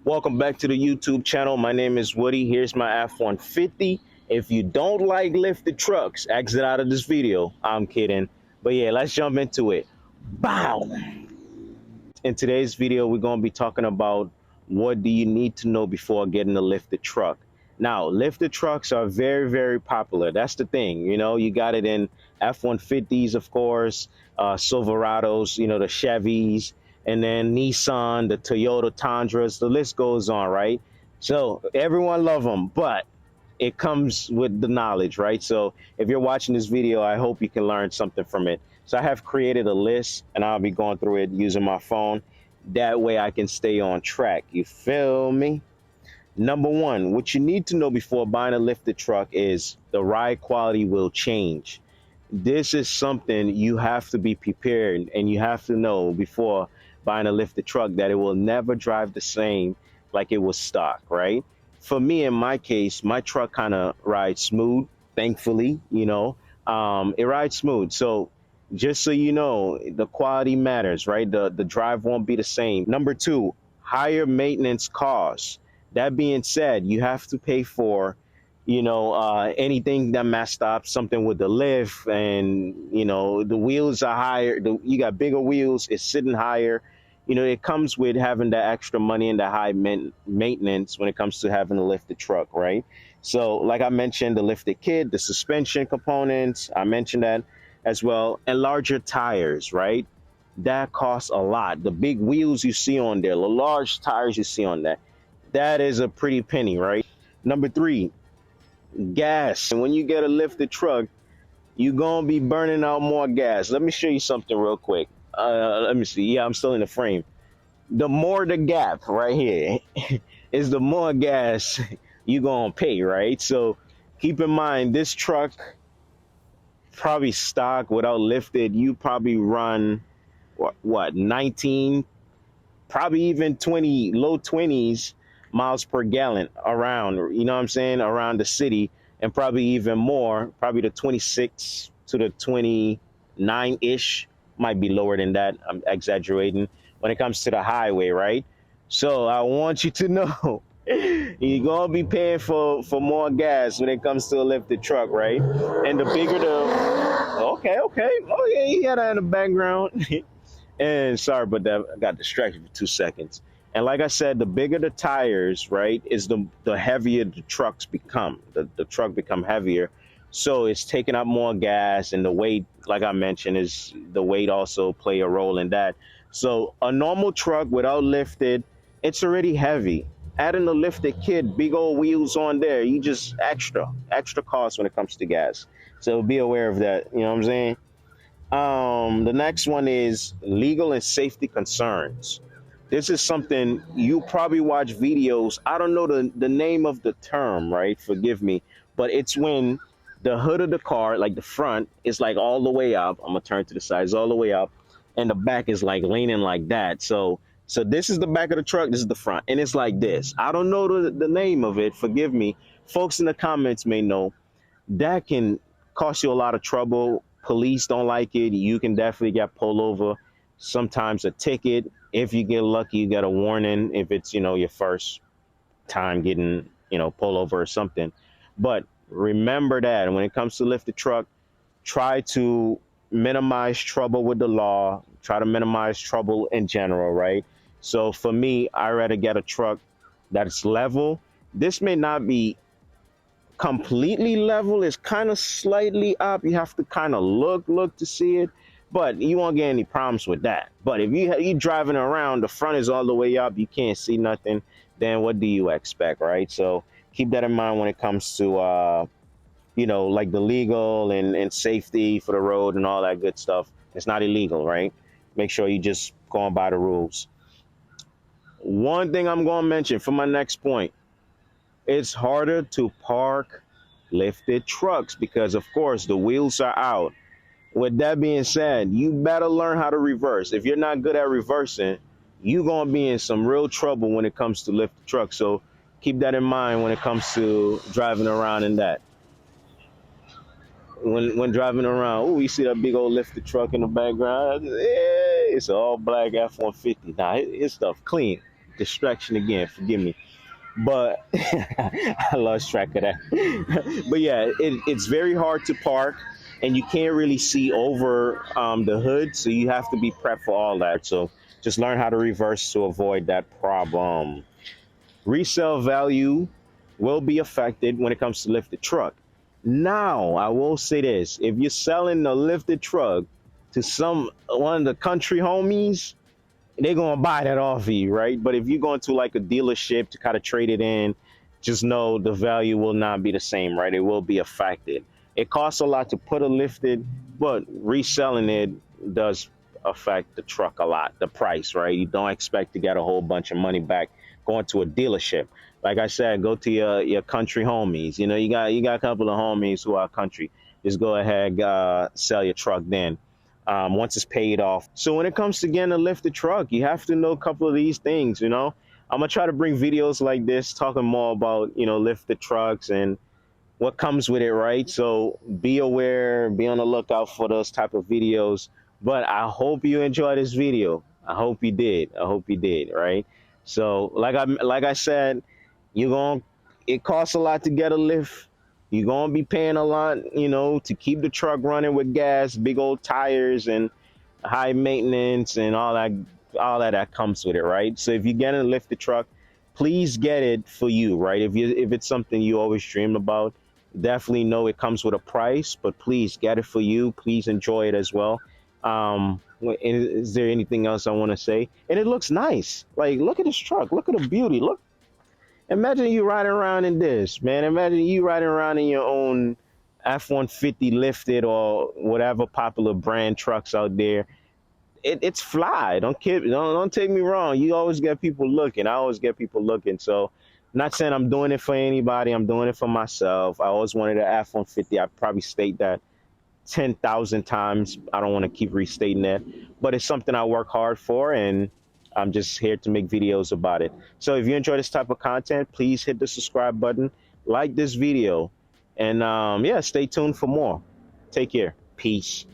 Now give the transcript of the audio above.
Welcome back to the YouTube channel. My name is Woody. Here's my F-150. If you don't like lifted trucks, exit out of this video. I'm kidding. But yeah, let's jump into it. Bow! In today's video, we're going to be talking about what do you need to know before getting a lifted truck. Now, lifted trucks are very, very popular. That's the thing. You got it in F-150s, of course, Silverados, the Chevys, and then Nissan, the Toyota Tundras. The list goes on, right? So everyone love them, but it comes with the knowledge, right? So if you're watching this video, I hope you can learn something from it. So I have created a list and I'll be going through it using my phone. That way I can stay on track. You feel me? Number one, what you need to know before buying a lifted truck is the ride quality will change. This is something you have to be prepared and you have to know before buying a lifted truck that it will never drive the same like it was stock, right? For me, in my case, my truck kind of rides smooth, thankfully, it rides smooth. So just so you know, the quality matters, right? The drive won't be the same. Number two, higher maintenance costs. That being said, you have to pay for anything that messed up, something with the lift, and the wheels are higher. You got bigger wheels, it's sitting higher. It comes with having the extra money and the high maintenance when it comes to having a lifted truck, right? So like I mentioned, the lifted kit, the suspension components, I mentioned that as well, and larger tires, right? That costs a lot. The big wheels you see on there, the large tires you see on that is a pretty penny, right? Number three, gas. And when you get a lifted truck, you're gonna be burning out more gas. Let me show you something real quick. Let me see. Yeah, I'm still in the frame. The more the gap right here is the more gas you gonna pay, right? So keep in mind this truck probably stock without lifted, you probably run what 19, probably even 20, low 20s miles per gallon around, you know what I'm saying, around the city, and probably even more, probably the 26 to the 29 ish, might be lower than that. I'm exaggerating when it comes to the highway, right? So I want you to know you're gonna be paying for more gas when it comes to a lifted truck, right? And the bigger the okay. Oh yeah, he had that in the background. And sorry about that, I got distracted for 2 seconds. And like I said, the bigger the tires, right, is the heavier the trucks become. The truck become heavier. So it's taking up more gas, and the weight, like I mentioned, is the weight also play a role in that. So a normal truck without lifted, it's already heavy. Adding the lifted kit, big old wheels on there, you just extra cost when it comes to gas. So be aware of that. You know what I'm saying? The next one is legal and safety concerns. This is something you probably watch videos. I don't know the name of the term, right? Forgive me. But it's when the hood of the car, like the front, is like all the way up. I'm gonna turn to the side, it's all the way up, and the back is like leaning like that. So this is the back of the truck, this is the front, and it's like this. I don't know the name of it. Forgive me. Folks in the comments may know. That can cost you a lot of trouble. Police don't like it. You can definitely get pulled over. Sometimes a ticket. If you get lucky, you get a warning if it's, your first time getting, pulled over or something. But remember that when it comes to lifted truck, try to minimize trouble with the law. Try to minimize trouble in general, right? So for me, I rather get a truck that's level. This may not be completely level, is kind of slightly up. You have to kind of look to see it, but you won't get any problems with that. But if you driving around, the front is all the way up, you can't see nothing, then what do you expect, right? So keep that in mind when it comes to like the legal and safety for the road and all that good stuff. It's not illegal, right? Make sure you just going by the rules. One thing I'm going to mention for my next point, it's harder to park lifted trucks because, of course, the wheels are out. With that being said, you better learn how to reverse. If you're not good at reversing, you're going to be in some real trouble when it comes to lifted trucks. So keep that in mind when it comes to driving around in that. When driving around, oh, you see that big old lifted truck in the background? Yeah, it's an all black F-150. Nah, his stuff clean. Distraction again. Forgive me. But I lost track of that. But yeah, it's very hard to park, and you can't really see over the hood, so you have to be prepped for all that. So just learn how to reverse to avoid that problem. Resale value will be affected when it comes to lifted truck. Now, I will say this: if you're selling a lifted truck to some one of the country homies, they're gonna buy that off of you, right? But if you're going to like a dealership to kind of trade it in, just know the value will not be the same, right? It will be affected. It costs a lot to put a lifted, but reselling it does affect the truck a lot, the price, right? You don't expect to get a whole bunch of money back going to a dealership. Like I said, go to your country homies. You know, you got a couple of homies who are country. Just go ahead, sell your truck then once it's paid off. So when it comes to getting a lifted truck, you have to know a couple of these things. I'm gonna try to bring videos like this talking more about lifted trucks and what comes with it, right? So be aware, be on the lookout for those type of videos. But I hope you enjoyed this video. I hope you did. I hope you did, right? So like I said, you're going to it costs a lot to get a lift. You're gonna be paying a lot, to keep the truck running with gas, big old tires and high maintenance and all that comes with it, right? So if you're gonna lift the truck, please get it for you, right? If it's something you always dream about, definitely know it comes with a price, but please get it for you. Please enjoy it as well. Is there anything else I want to say? And it looks nice. Like, look at this truck. Look at the beauty. Look, imagine you riding around in this, man. Imagine you riding around in your own F-150 lifted or whatever popular brand trucks out there. It's fly. Don't take me wrong. You always get people looking. I always get people looking. So, not saying I'm doing it for anybody. I'm doing it for myself. I always wanted an F-150. I probably state that 10,000 times. I don't want to keep restating that, but it's something I work hard for, and I'm just here to make videos about it. So if you enjoy this type of content, please hit the subscribe button, like this video, and yeah, stay tuned for more. Take care. Peace.